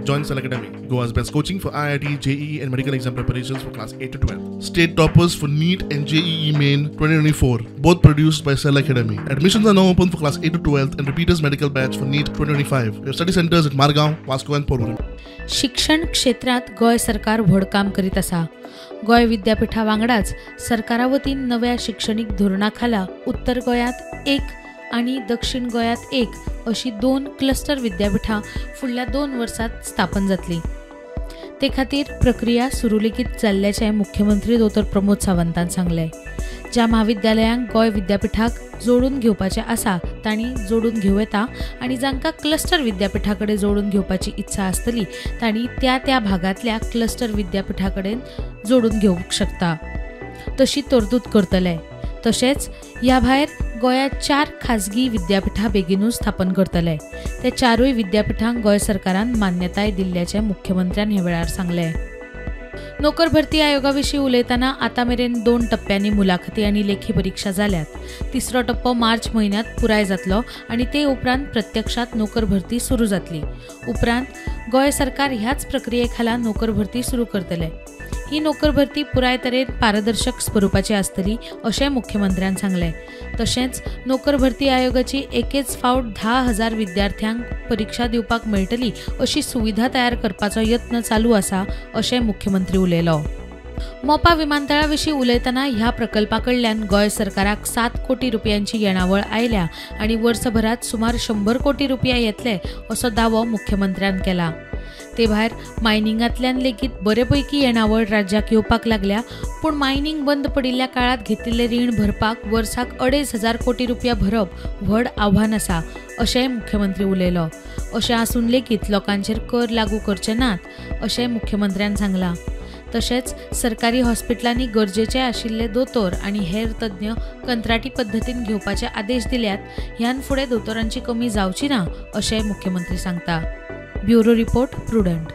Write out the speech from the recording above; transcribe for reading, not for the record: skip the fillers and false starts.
Join Select Academy, Goa's best coaching for IIT, JEE and medical exam preparations for class 8 to 12. State toppers for NEET and JEE Main 2024, both produced by Select Academy. Admissions are now open for class 8 to 12th and repeaters medical batch for NEET 2025. We have study centers at Margaon, Vasco and Porvorim. शिक्षण क्षेत्रात गोय सरकार व्हड काम करीत आसा. गोय विद्यापीठा वांगडाच सरकारा वतीन नव्या शैक्षणिक धोरणाखाला उत्तर गोंयांत 1 आणि दक्षिण गोंयांत 1 अशी 2 क्लस्टर विद्यापीठां फुडल्या 2 वर्सांत स्थापन जातली. ते खातीर प्रक्रिया सुरू लेगीत चल्ल्याचे मुख्यमंत्री डॉ. प्रमोद सावंतान सांगले. ज्या महाविद्यालयांक गोय विद्यापीठाक जोडून घेवपाचे आसा तांणी जोडून घेवं येता आनी जांकां क्लस्टर विद्यापीठा कडेन जोडून घेवपाची इत्सा आसतली तांणी त्या भागांतल्या क्लस्टर विद्यापीठा कडेन जोडून घेवंक शकता तशी तरतूद करतले. तशेंच ह्या भायर गोंयांत 4 खाजगी विद्यापीठां बेगीनूच स्थापन करतले. ते 4 विद्यापीठांक गोंय सरकारान मान्यताय दिल्ल्याचे मुख्यमंत्र्यान हे वेळार सांगले. नोकर भरती आयोगाविशीं उलयतना आतां मेरेन 2 टप्प्यांनी मुलाखती आनी लेखी परीक्षा जाल्यात. 3रो टप्पो मार्च म्हयन्यांत पुराय जातलो आनी ते उपरांत प्रत्यक्षात नोकर भरती सुरू जातली. उपरांत गोंय सरकार ह्याच प्रक्रिये खाला नोकर भरती सुरू करतले. ही नोकर भरती पुराय तरेन पारदर्शक स्वरुपाची आसतली अशें मुख्यमंत्र्यान सांगले. तशेंच नोकर भरती आयोगाची एकेच फावट 10,000 विद्यार्थ्यांक परीक्षा दिवपाक मेळटली अशी सुविधा तयार करपाचो यत्न चालू आसा अशें मुख्यमंत्री उलयलो. मोपा विमानतळा विशीं उलयतना ह्या प्रकल्पा कडल्यान गोंय सरकाराक 7 कोटी रुपयांची येणावळ आयल्या आनी वर्सभरात सुमार 100 कोटी रुपया येतले असो दावो मुख्यमंत्र्यान केला. ते भायर मायनिंगांतल्यान लेगीत बरेपैकी येणावळ राज्याक येवपाक लागल्या, पूण मायनिंग बंद पडिल्ल्या काळात घेतिल्ले रीण भरपाक वर्साक 2,500 कोटी रुपया भरप व्हड आव्हान आसा अशेंय मुख्यमंत्री उलयलो. अशें आसून लेगीत लोकांचेर कर लागू करचे नात अशें मुख्यमंत्र्यान सांगलां. तशेंच सरकारी हॉस्पिटलांनी गरजेचे आशिल्ले दोतोर आनी हेर तज्ञ कंत्राटी पद्दतीन घेवपाचे आदेश दिल्यात. ह्यान फुडें दोतोरांची कमी जावची ना अशेंय मुख्यमंत्री सांगता. Bureau report, prudent.